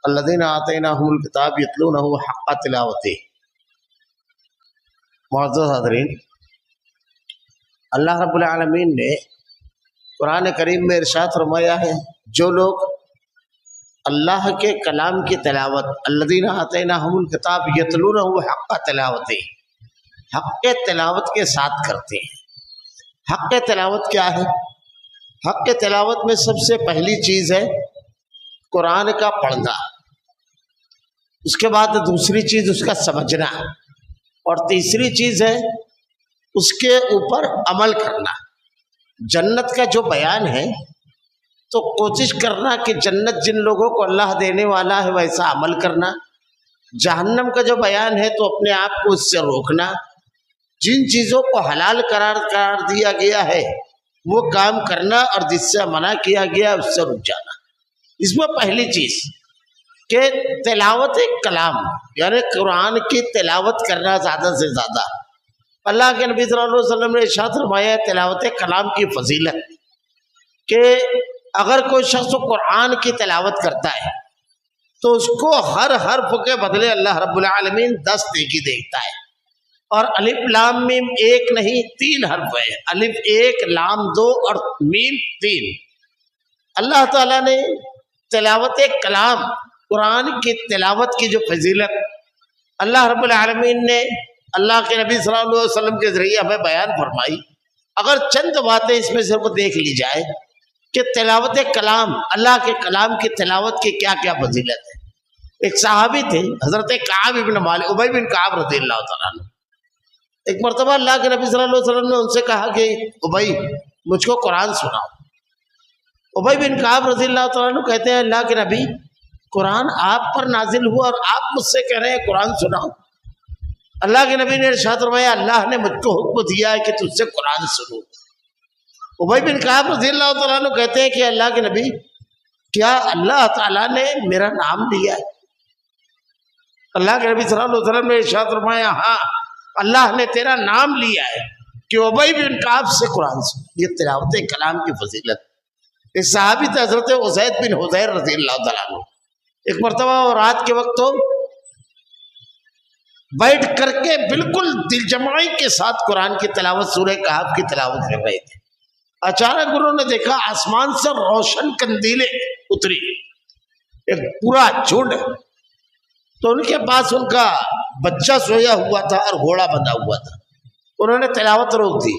الذین آتیناہم الکتاب یتلونہ حق تلاوتہ۔ معزز حاضرین، اللہ رب العالمین نے قرآن کریم میں ارشاد فرمایا ہے، جو لوگ اللہ کے کلام کی تلاوت، الذین آتیناہم الکتاب یتلونہ حق تلاوتہ، حق تلاوت کے ساتھ کرتے ہیں۔ حق تلاوت کیا ہے؟ حق تلاوت میں سب سے پہلی چیز ہے قرآن کا پڑھنا، اس کے بعد دوسری چیز اس کا سمجھنا، اور تیسری چیز ہے اس کے اوپر عمل کرنا۔ جنت کا جو بیان ہے تو کوشش کرنا کہ جنت جن لوگوں کو اللہ دینے والا ہے ویسا عمل کرنا۔ جہنم کا جو بیان ہے تو اپنے آپ کو اس سے روکنا۔ جن چیزوں کو حلال قرار دیا گیا ہے وہ کام کرنا، اور جس سے منع کیا گیا اس سے رک جانا۔ اس میں پہلی چیز کہ تلاوت کلام، یعنی قرآن کی تلاوت کرنا زیادہ سے زیادہ۔ اللہ کے نبی صلی اللہ علیہ وسلم نے ارشاد فرمایا تلاوت کلام کی فضیلت، کہ اگر کوئی شخص قرآن کی تلاوت کرتا ہے تو اس کو ہر حرف کے بدلے اللہ رب العالمین 10 نیکی دیتا ہے۔ اور الف لام میم ایک نہیں 3 حرف ہے، الف 1 لام 2 اور میم 3۔ اللہ تعالیٰ نے تلاوت کلام، قرآن کی تلاوت کی جو فضیلت اللہ رب العالمین نے اللہ کے نبی صلی اللہ علیہ وسلم کے ذریعے ہمیں بیان فرمائی۔ اگر چند باتیں اس میں صرف دیکھ لی جائے کہ تلاوت کلام، اللہ کے کلام کی تلاوت کی کیا کیا فضیلت ہے۔ ایک صحابی تھے حضرت کعب بن مالک، ابی بن کعب رضی اللہ تعالیٰ عنہ۔ ایک مرتبہ اللہ کے نبی صلی اللہ علیہ وسلم نے ان سے کہا کہ ابی مجھ کو قرآن سناؤ۔ ابی بن کعب رضی اللہ تعالیٰ عنہ کہتے ہیں اللہ کے نبی قرآن آپ پر نازل ہوا اور آپ مجھ سے کہہ رہے ہیں قرآن سناؤ۔ اللہ کے نبی نے ارشاد فرمایا اللہ نے مجھ کو حکم دیا ہے کہ تجھ سے قرآن سنوں۔ ابی بن کعب رضی اللہ تعالیٰ عنہ کہتے ہیں کہ اللہ کے نبی کیا اللہ تعالیٰ نے میرا نام لیا ہے؟ اللہ کے نبی صلی اللہ علیہ وسلم نے ارشاد فرمایا ہاں اللہ نے تیرا نام لیا ہے کہ ابی بن کعب سے قرآن سن۔ یہ تلاوت کلام کی فضیلت۔ ایک صحابی تھے حضرت اسید بن حضیر رضی اللہ تعالیٰ عنہ۔ ایک مرتبہ وہ رات کے وقت تو بیٹھ کر کے بالکل دل جمعی کے ساتھ قرآن کی تلاوت، سورہ کہف کی تلاوت کر رہے تھے۔ اچانک انہوں نے دیکھا آسمان سے روشن قندیلیں اتری، ایک پورا جھنڈ۔ تو ان کے پاس ان کا بچہ سویا ہوا تھا اور گھوڑا بندھا ہوا تھا۔ انہوں نے تلاوت روک دی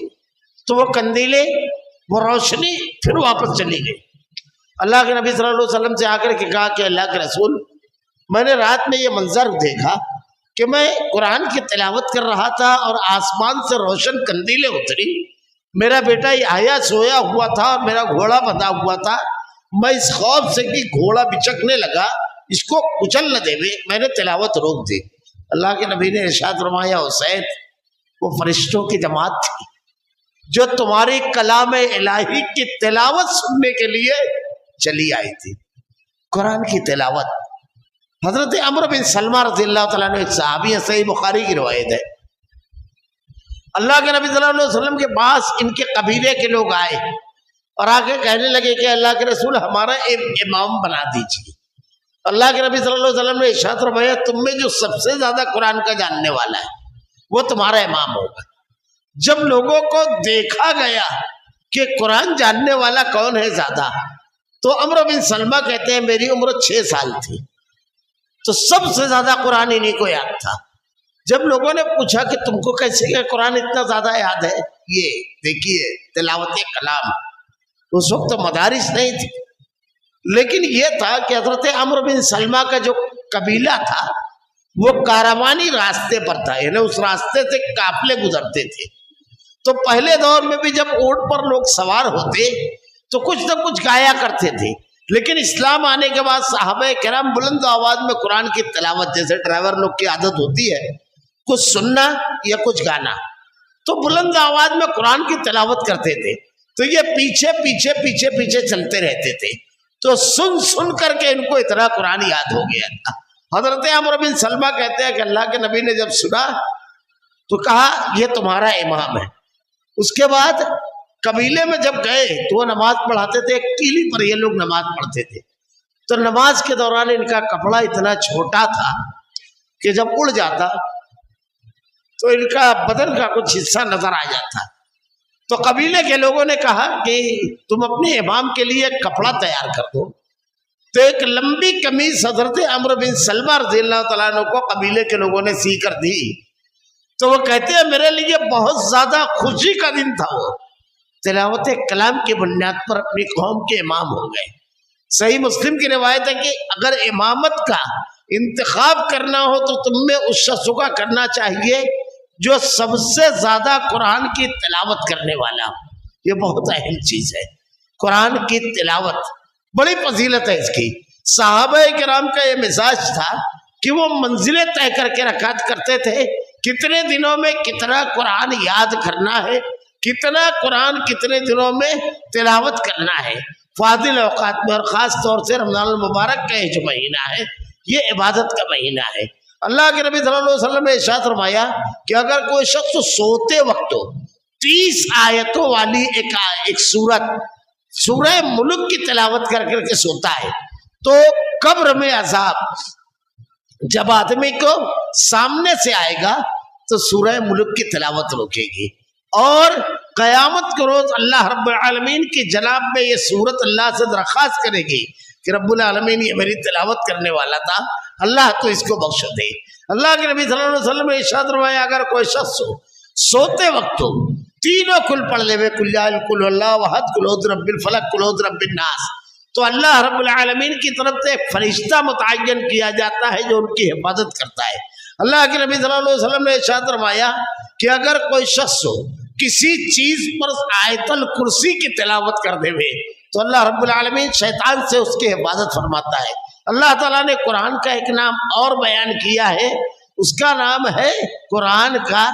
تو وہ قندیلیں، وہ روشنی پھر واپس چلی گئی۔ اللہ کے نبی صلی اللہ علیہ وسلم سے آ کر کے کہا کہ اللہ کے رسول میں نے رات میں یہ منظر دیکھا کہ میں قرآن کی تلاوت کر رہا تھا اور آسمان سے روشن قندیلیں اتری، میرا بیٹا آیا سویا ہوا تھا اور میرا گھوڑا بندھا ہوا تھا۔ میں اس خوف سے کہ گھوڑا بچکنے لگا اس کو کچل نہ دے میں نے تلاوت روک دی۔ اللہ کے نبی نے ارشاد فرمایا حسین وہ فرشتوں کی جماعت تھی جو تمہاری کلام الہی کی تلاوت سننے کے لیے چلی آئی تھی۔ قرآن کی تلاوت۔ حضرت عمرو بن سلمہ رضی اللہ تعالیٰ عنہ ایک صحابی ہے، صحیح بخاری کی روایت ہے۔ اللہ کے نبی صلی اللہ علیہ وسلم کے پاس ان کے قبیلے کے لوگ آئے اور آگے کہنے لگے کہ اللہ کے رسول ہمارا امام بنا دیجیے۔ اللہ کے نبی صلی اللہ علیہ وسلم نے ارشاد فرمایا تم میں جو سب سے زیادہ قرآن کا جاننے والا ہے وہ تمہارا امام ہوگا۔ جب لوگوں کو دیکھا گیا کہ قرآن جاننے والا کون ہے زیادہ، تو عمرو بن سلمہ کہتے ہیں میری عمر 6 سال تھی تو سب سے زیادہ قرآن انہی کو یاد تھا۔ جب لوگوں نے پوچھا کہ تم کو کیسے کہ قرآن اتنا زیادہ یاد ہے، یہ دیکھیے تلاوت کلام۔ اس وقت تو مدارس نہیں تھی، لیکن یہ تھا کہ حضرت عمرو بن سلمہ کا جو قبیلہ تھا وہ کاروانی راستے پر تھا، یعنی اس راستے سے قافلے گزرتے تھے۔ تو پہلے دور میں بھی جب اونٹ پر لوگ سوار ہوتے تو کچھ نہ کچھ گایا کرتے تھے، لیکن اسلام آنے کے بعد صحابہ کرام بلند آواز میں قرآن کی تلاوت، جیسے ڈرائیور لوگ کی عادت ہوتی ہے کچھ سننا یا کچھ گانا، تو بلند آواز میں قرآن کی تلاوت کرتے تھے۔ تو یہ پیچھے پیچھے پیچھے پیچھے چلتے رہتے تھے، تو سن سن کر کے ان کو اتنا قرآن یاد ہو گیا تھا۔ حضرت عمرو بن سلمہ کہتے ہیں کہ اللہ کے نبی نے جب سنا تو کہا یہ تمہارا امام ہے۔ اس کے بعد قبیلے میں جب گئے تو وہ نماز پڑھاتے تھے، ایک ٹیلی پر یہ لوگ نماز پڑھتے تھے۔ تو نماز کے دوران ان کا کپڑا اتنا چھوٹا تھا کہ جب اڑ جاتا تو ان کا بدن کا کچھ حصہ نظر آ جاتا. تو قبیلے کے لوگوں نے کہا کہ تم اپنے امام کے لیے ایک کپڑا تیار کر دو. تو ایک لمبی قمیص حضرت عمرو بن سلمہ رضی اللہ تعالیٰ عنہ کو قبیلے کے لوگوں نے سی کر دی. تو وہ کہتے ہیں میرے لیے بہت زیادہ خوشی کا دن تھا. وہ تلاوت کلام کی بنیاد پر اپنی قوم کے امام ہو گئے. صحیح مسلم کی روایت ہے کہ اگر امامت کا انتخاب کرنا ہو تو تم میں اس شخص کا کرنا چاہیے جو سب سے زیادہ قرآن کی تلاوت کرنے والا ہو. یہ بہت اہم چیز ہے. قرآن کی تلاوت بڑی فضیلت ہے اس کی. صحابہ کرام کا یہ مزاج تھا کہ وہ منزلیں طے کر کے رکعت کرتے تھے. کتنے دنوں میں کتنا قرآن یاد کرنا ہے, کتنا قرآن کتنے دنوں میں تلاوت کرنا ہے. فاضل اوقات میں, اور خاص طور سے رمضان المبارک کا یہ جو مہینہ ہے یہ عبادت کا مہینہ ہے. اللہ کے نبی صلی اللہ علیہ وسلم نے ارشاد فرمایا کہ اگر کوئی شخص سوتے وقت 30 آیتوں والی ایک سورت سورہ ملک کی تلاوت کر کے سوتا ہے تو قبر میں عذاب جب آدمی کو سامنے سے آئے گا تو سورہ ملک کی تلاوت روکے گی, اور قیامت کے روز اللہ رب العالمین کی جناب میں یہ سورت اللہ سے درخواست کرے گی کہ رب العالمین یہ میری تلاوت کرنے والا تھا, اللہ تو اس کو بخش دے. اللہ کے نبی صلی اللہ علیہ وسلم نے ارشاد فرمایا اگر کوئی شخص سوتے وقت تینوں کل پڑھ لے, کل کل اللہ احد, کل اعوذ برب الفلق, کل اعوذ برب الناس, تو اللہ رب العالمین کی طرف سے ایک فرشتہ متعین کیا جاتا ہے جو ان کی حفاظت کرتا ہے. اللہ کے نبی صلی اللہ علیہ وسلم نے ارشاد فرمایا کہ اگر کوئی شخص کسی چیز پر آیت الکرسی کی تلاوت کر دے تو اللہ رب العالمین شیطان سے اس کی حفاظت فرماتا ہے. اللہ تعالیٰ نے قرآن کا ایک نام اور بیان کیا ہے, اس کا نام ہے قرآن کا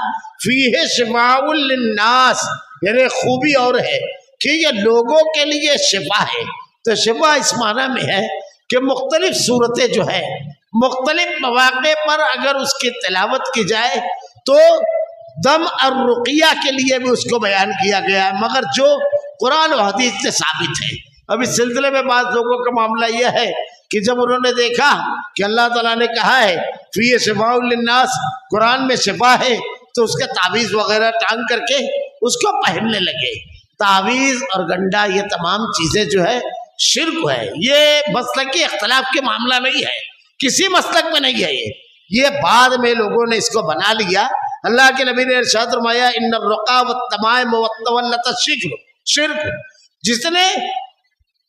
فیہ شفاء للناس, یعنی خوبی اور ہے کہ یہ لوگوں کے لیے شفا ہے. تو شفا اس معنی میں ہے کہ مختلف صورتیں جو ہے مختلف مواقع پر اگر اس کی تلاوت کی جائے تو دم اور رقیہ کے لیے بھی اس کو بیان کیا گیا ہے, مگر جو قرآن و حدیث سے ثابت ہے. اب اس سلسلے میں بعض لوگوں کا معاملہ یہ ہے کہ جب انہوں نے دیکھا کہ اللہ تعالیٰ نے کہا ہے فی شفاء للناس, قرآن میں شفا ہے, تو اس کے تعویذ وغیرہ ٹانگ کر کے اس کو پہننے لگے. تعویذ اور گنڈا یہ تمام چیزیں جو ہے شرک ہے. یہ مسلکی اختلاف کے معاملہ نہیں ہے, کسی مسلک میں نہیں ہے. یہ بعد میں لوگوں نے اس کو بنا لیا. اللہ کے نبی نے ارشاد فرمایا ان الرقا والتمائم والتولۃ شرک. جس نے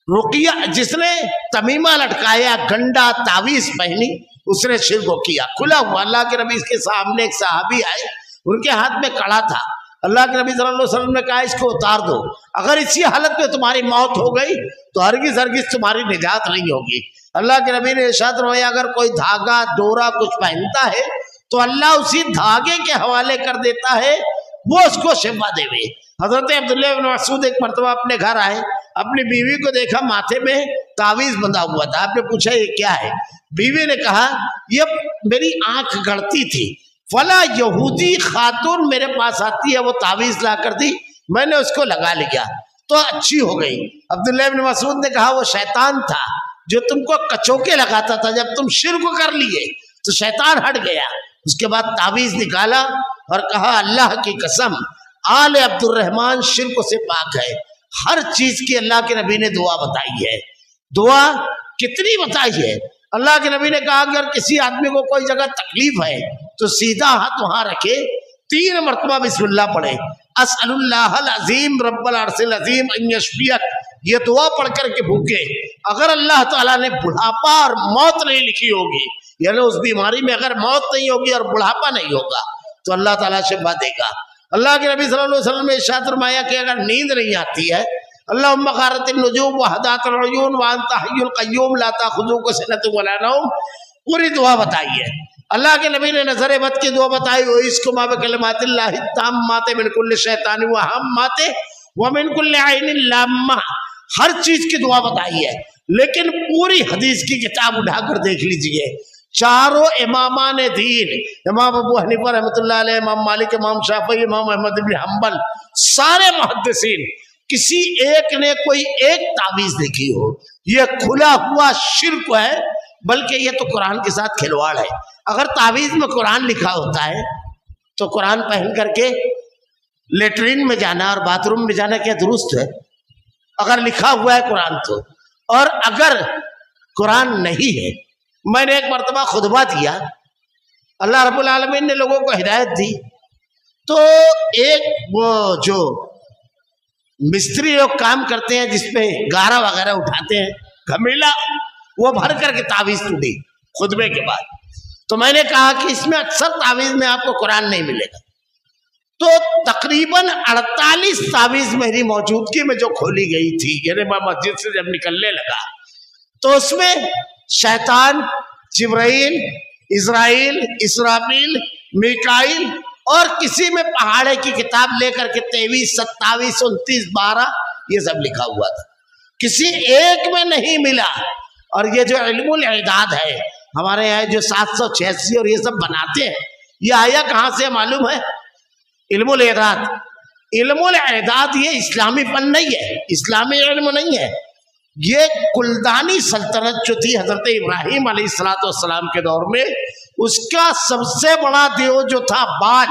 رقیہ, جس نے تمیمہ لٹکایا, گنڈا, تعویذ پہنی, اس نے شرک کو کیا. کھلا ہوا اللہ کے نبی کے سامنے ایک صحابی آئے, ان کے ہاتھ میں کڑا تھا. اللہ کے نبی صلی اللہ علیہ وسلم نے کہا اس کو اتار دو, اگر اسی حالت میں تمہاری موت ہو گئی تو ہرگز تمہاری نجات نہیں ہوگی. اللہ کے نبی نے ارشاد فرمایا اگر کوئی دھاگا ڈورا کچھ پہنتا ہے تو اللہ اسی دھاگے کے حوالے کر دیتا ہے, وہ اس کو شفا دے. حضرت عبداللہ بن مسعود ایک مرتبہ اپنے گھر آئے, اپنی بیوی کو دیکھا ماتھے میں تعویذ بندھا ہوا تھا. آپ نے پوچھا یہ کیا ہے؟ بیوی نے کہا یہ میری آنکھ گڑتی تھی, فلاں یہودی خاتون میرے پاس آتی ہے, وہ تعویذ لا کر دی, میں نے اس کو لگا لیا تو اچھی ہو گئی. عبداللہ بن مسعود نے کہا وہ شیطان تھا جو تم کو کچوکے لگاتا تھا, جب تم شرک کر لیے تو شیطان ہٹ گیا. اس کے بعد تعویذ نکالا اور کہا اللہ کی قسم آل عبد الرحمن شرک سے پاک ہے. ہر چیز کی اللہ کے نبی نے دعا بتائی ہے. دعا کتنی بتائی ہے؟ اللہ کے نبی نے کہا اگر کسی آدمی کو کوئی جگہ تکلیف ہے تو سیدھا ہاتھ وہاں رکھے, 3 مرتبہ بسم اللہ پڑھے, اسأل اللہ العظیم رب العرش العظیم ان یشفیک, یہ دعا پڑھ کر کے بھوکے. اگر اللہ تعالیٰ نے بڑھاپا اور موت نہیں لکھی ہوگی, یعنی اس بیماری میں اگر موت نہیں ہوگی اور بڑھاپا نہیں ہوگا تو اللہ تعالیٰ شفا دے گا. اللہ کے نبی صلی اللہ علیہ وسلم نے ارشاد فرمایا کہ اگر نیند نہیں آتی ہے, اللہم غارت النجوم وحدات العیون وانت حی القیوم لا تاخذوک سنۃ ولا نوم, پوری دعا بتائی ہے. اللہ کے نبی نے نظر بد کی دعا بتائی, وَإِسْكُمَا بِكَلِمَاتِ اللَّهِ التَّامَّاتِ مِنْ كُلِّ شَيْطَانٍ وَهَمَّاتٍ وَمِنْ كُلِّ عَيْنٍ لَامَّةٍ, ہر چیز کی دعا بتائی ہے. لیکن پوری حدیث کی کتاب اٹھا کر دیکھ لیجئے, چاروں امامان دین, امام ابو حنیفہ رحمۃ اللہ علیہ, امام مالک, امام شافعی, امام احمد بن حنبل, سارے محدثین, کسی ایک نے کوئی ایک تعویذ لکھی ہو یہ کھلا ہوا شرک ہے، بلکہ یہ تو قرآن کے ساتھ کھلواڑ ہے۔ اگر تعویذ میں قرآن لکھا ہوتا ہے تو قرآن پہن کر کے لیٹرین میں جانا اور باتھ روم میں جانا کیا درست ہے؟ اگر لکھا ہوا ہے قرآن تو، اور اگر قرآن نہیں ہے، میں نے ایک مرتبہ خطبہ دیا، اللہ رب العالمین نے لوگوں کو ہدایت دی، تو ایک وہ جو مستری لوگ کام کرتے ہیں جس پہ گارا وغیرہ اٹھاتے ہیں، گھمیلا، وہ بھر کر کے تعویذ ٹوٹی خطبے کے بعد۔ تو میں نے کہا کہ اس میں اکثر تعویذ میں آپ کو قرآن نہیں ملے گا۔ تو تقریباً 48 تعویذ میری موجودگی میں جو کھولی گئی تھی، یعنی میں مسجد سے جب نکلنے لگا تو اس میں شیطان، جبرائیل، اسرائیل، اسرافیل، میکائیل اور کسی میں پہاڑے کی کتاب لے کر کے 23، 27، 29، 12 یہ سب لکھا ہوا تھا، کسی ایک میں نہیں ملا۔ اور یہ جو علم الاعداد ہے ہمارے یہاں جو 786 اور یہ سب بناتے ہیں، یہ آیا کہاں سے معلوم ہے؟ علم الاعداد، علم الاعداد یہ اسلامی فن نہیں ہے، اسلامی علم نہیں ہے، یہ کلدانی سلطنت جو تھی حضرت ابراہیم علیہ السلام کے دور میں، اس کا سب سے بڑا دیو جو تھا بال،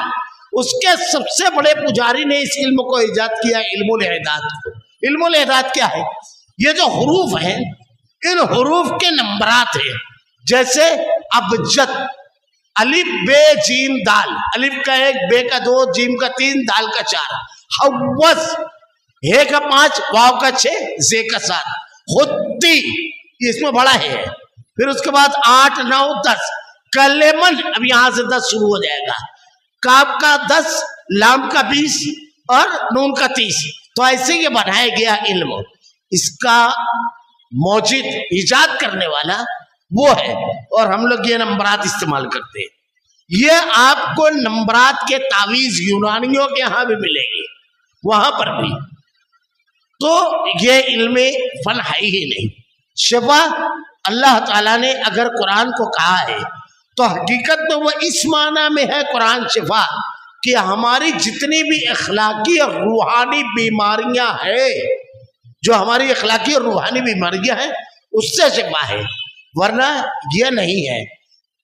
اس کے سب سے بڑے پجاری نے اس علم کو ایجاد کیا، علم الاعداد کو۔ علم الاعداد کیا ہے؟ یہ جو حروف ہیں، ان حروف کے نمبرات ہیں، جیسے ابجد، الف بے جیم دال، الف کا 1، بے کا 2، جیم کا 3، دال کا 4، حوض، ہے کا 5، واو کا 6، زے کا 7، خطی، اس میں بڑا ہے، پھر اس کے بعد 8، 9، 10، کلمن، اب یہاں سے 10 شروع ہو جائے گا، کاف کا 10، لام کا 20 اور نون کا 30۔ تو ایسے یہ بنایا گیا علم، اس کا موجد، ایجاد کرنے والا وہ ہے، اور ہم لوگ یہ نمبرات استعمال کرتے ہیں۔ یہ آپ کو نمبرات کے تعویذ یونانیوں کے ہاں بھی ملے گی، وہاں پر بھی۔ تو یہ علم فن ہے ہی نہیں۔ شفا اللہ تعالیٰ نے اگر قرآن کو کہا ہے تو حقیقت میں وہ اس معنی میں ہے قرآن شفا کہ ہماری جتنی بھی اخلاقی اور روحانی بیماریاں ہیں، جو ہماری اخلاقی اور روحانی بیماریاں ہیں، اس سے شفا ہے، ورنہ یہ نہیں ہے۔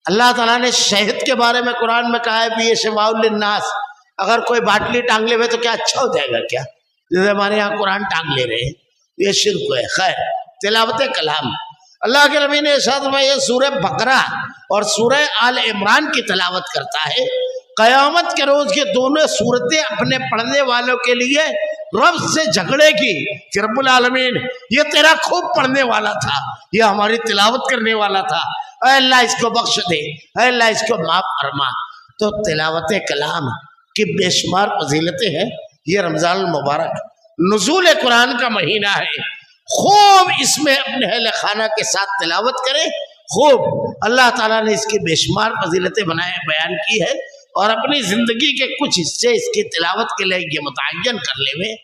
اللہ تعالیٰ نے شہد کے بارے میں قرآن میں کہا ہے بھی یہ شفاء للناس، اگر کوئی باٹلی ٹانگ لے ہوئے تو کیا اچھا ہو جائے گا کیا؟ جیسے ہمارے یہاں قرآن ٹانگ لے رہے ہیں، یہ شرک ہے۔ خیر، تلاوت کلام، اللہ کے نبی نے ارشاد میں یہ سورہ بقرہ اور سورہ آل عمران کی تلاوت کرتا ہے، قیامت کے روز یہ دونوں صورتیں اپنے پڑھنے والوں کے لیے رب سے جھگڑے گی کہ رب العالمین یہ تیرا خوب پڑھنے والا تھا، یہ ہماری تلاوت کرنے والا تھا، اے اللہ اس کو بخش دے، اے اللہ اس کو معاف فرما۔ تو تلاوت کلام کی بے شمار فضیلتیں ہیں۔ یہ رمضان المبارک نزول قرآن کا مہینہ ہے، خوب اس میں اپنے اہل خانہ کے ساتھ تلاوت کرے، خوب اللہ تعالیٰ نے اس کی بے شمار فضیلتیں بیان کی ہے، اور اپنی زندگی کے کچھ حصے اس کی تلاوت کے لیے یہ متعین کر لے میں